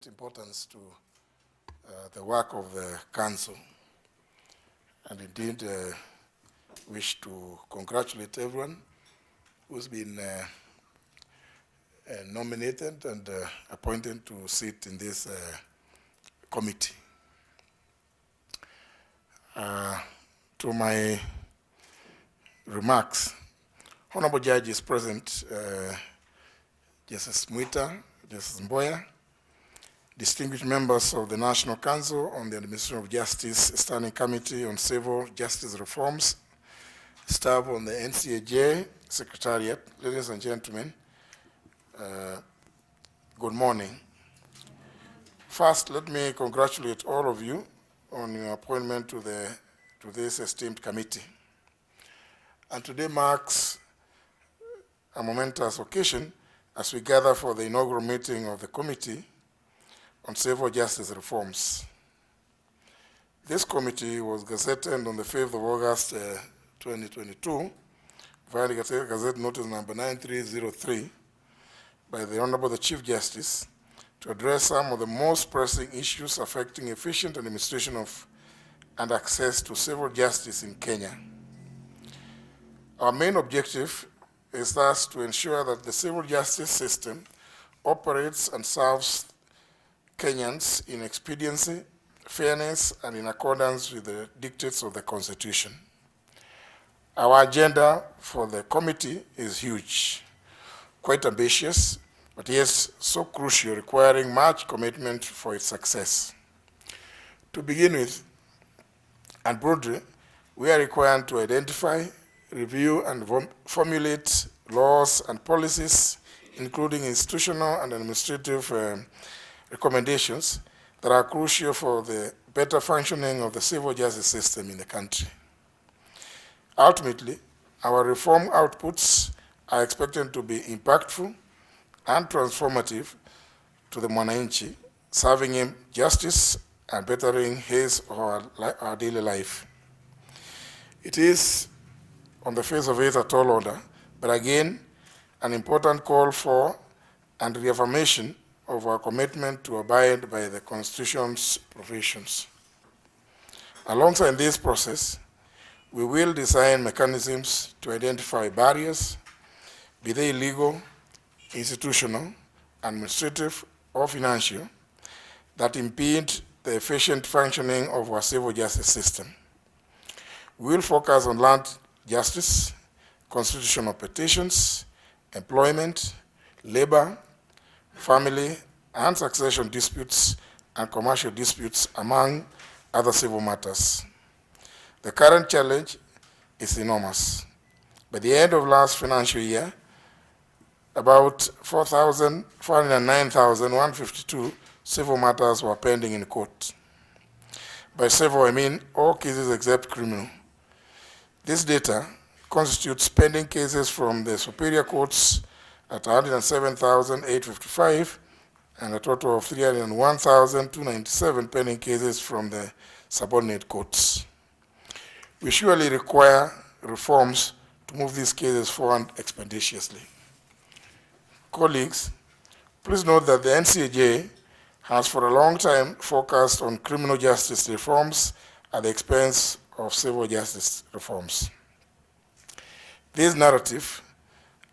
Importance to the work of the council, and indeed wish to congratulate everyone who's been nominated and appointed to sit in this committee. To my remarks, Honorable Judges present, Justice Mwita, Justice Mboya, distinguished members of the National Council on the Administration of Justice Standing Committee on Civil Justice Reforms, staff on the NCAJ Secretariat, ladies and gentlemen, good morning. First, let me congratulate all of you on your appointment to this esteemed committee. And today marks a momentous occasion as we gather for the inaugural meeting of the Committee on Civil Justice Reforms. This committee was gazetted on the 5th of August 2022 via the Gazette Notice number 9303 by the Honorable the Chief Justice to address some of the most pressing issues affecting efficient administration of and access to civil justice in Kenya. Our main objective is thus to ensure that the civil justice system operates and serves Kenyans in expediency, fairness, and in accordance with the dictates of the Constitution. Our agenda for the committee is huge, quite ambitious, but yes, so crucial, requiring much commitment for its success. To begin with, and broadly, we are required to identify, review, and formulate laws and policies, including institutional and administrative recommendations that are crucial for the better functioning of the civil justice system in the country. Ultimately, our reform outputs are expected to be impactful and transformative to the mwananchi, serving him justice and bettering his or our daily life. It is, on the face of it, a tall order, but again, an important call for and reaffirmation of our commitment to abide by the Constitution's provisions. Alongside this process, we will design mechanisms to identify barriers, be they legal, institutional, administrative, or financial, that impede the efficient functioning of our civil justice system. We will focus on land justice, constitutional petitions, employment, labor, family and succession disputes, and commercial disputes, among other civil matters. The current challenge is enormous. By the end of last financial year, about 409,152 civil matters were pending in court. By civil, I mean all cases except criminal. This data constitutes pending cases from the superior courts at 107,855 and a total of 301,297 pending cases from the subordinate courts. We surely require reforms to move these cases forward expeditiously. Colleagues, please note that the NCAJ has for a long time focused on criminal justice reforms at the expense of civil justice reforms. This narrative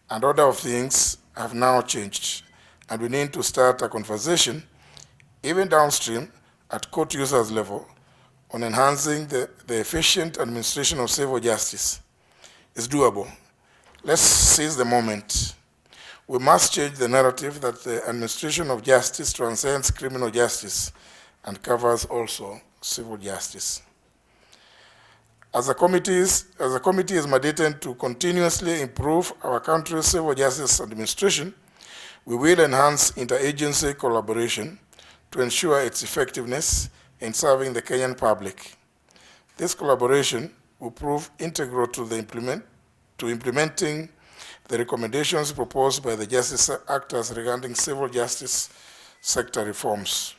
and order of things have now changed, and we need to start a conversation, even downstream at court users level, on enhancing the efficient administration of civil justice. It's doable. Let's seize the moment. We must change the narrative that the administration of justice transcends criminal justice and covers also civil justice. As a committee is mandated to continuously improve our country's civil justice administration, we will enhance interagency collaboration to ensure its effectiveness in serving the Kenyan public. This collaboration will prove integral to implementing the recommendations proposed by the justice actors regarding civil justice sector reforms.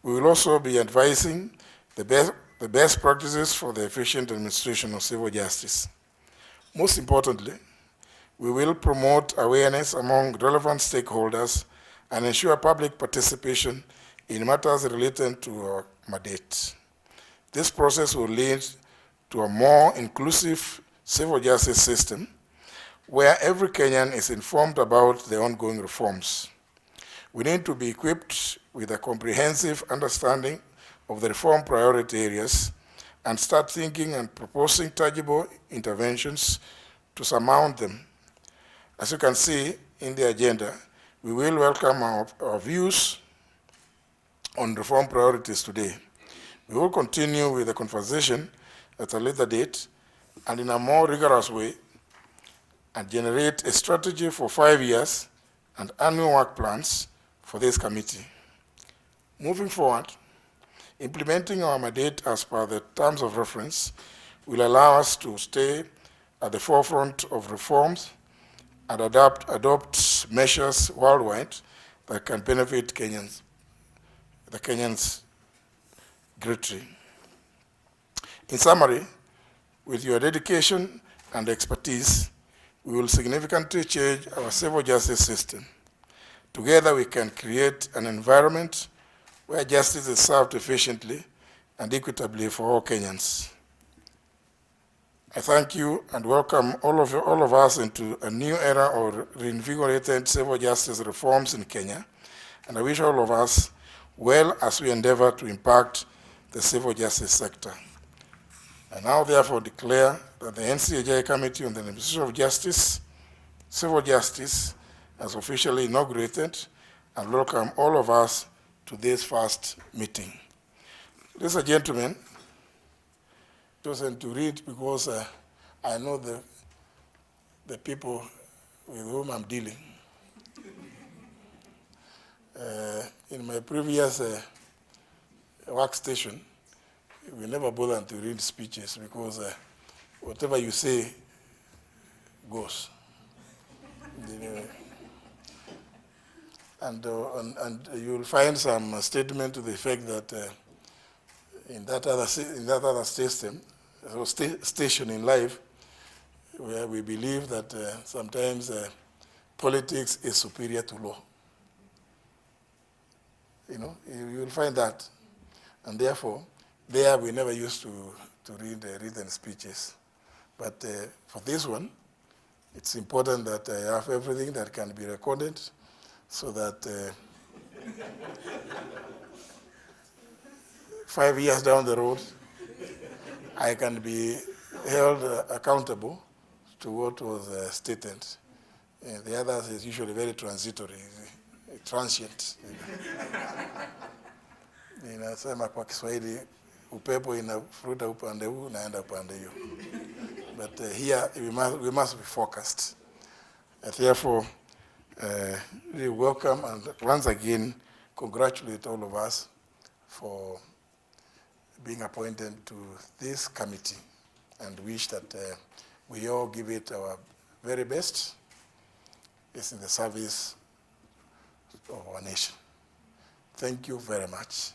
We will also be advising the best practices for the efficient administration of civil justice. Most importantly, we will promote awareness among relevant stakeholders and ensure public participation in matters related to our mandate. This process will lead to a more inclusive civil justice system where every Kenyan is informed about the ongoing reforms. We need to be equipped with a comprehensive understanding of the reform priority areas and start thinking and proposing tangible interventions to surmount them. As you can see in the agenda, we will welcome our views on reform priorities today. We will continue with the conversation at a later date and in a more rigorous way and generate a strategy for 5 years and annual work plans for this committee. Moving forward, implementing our mandate as per the terms of reference will allow us to stay at the forefront of reforms and adopt measures worldwide that can benefit the Kenyans greatly. In summary, with your dedication and expertise, we will significantly change our civil justice system. Together we can create an environment where justice is served efficiently and equitably for all Kenyans. I thank you and welcome all of us into a new era of reinvigorated civil justice reforms in Kenya, and I wish all of us well as we endeavor to impact the civil justice sector. I now therefore declare that the NCAJ Committee on the Administration of Justice, Civil Justice, has officially inaugurated and welcome all of us to this first meeting. Ladies and gentlemen, chosen to read because I know the people with whom I'm dealing. In my previous workstation, we never bothered to read speeches because whatever you say goes. And you will find some statement to the effect that in that other system, or station in life, where we believe that sometimes politics is superior to law. You know, you will find that, and therefore, there we never used to read written speeches. But for this one, it's important that I have everything that can be recorded so that 5 years down the road, I can be held accountable to what was stated. And the others is usually very transitory, transient. Ninasema kwa Kiswahili, upepo inafuruta upande huu naenda upande hiyo. But here we must be focused. Therefore, we welcome and once again congratulate all of us for being appointed to this committee and wish that we all give it our very best. It's in the service of our nation. Thank you very much.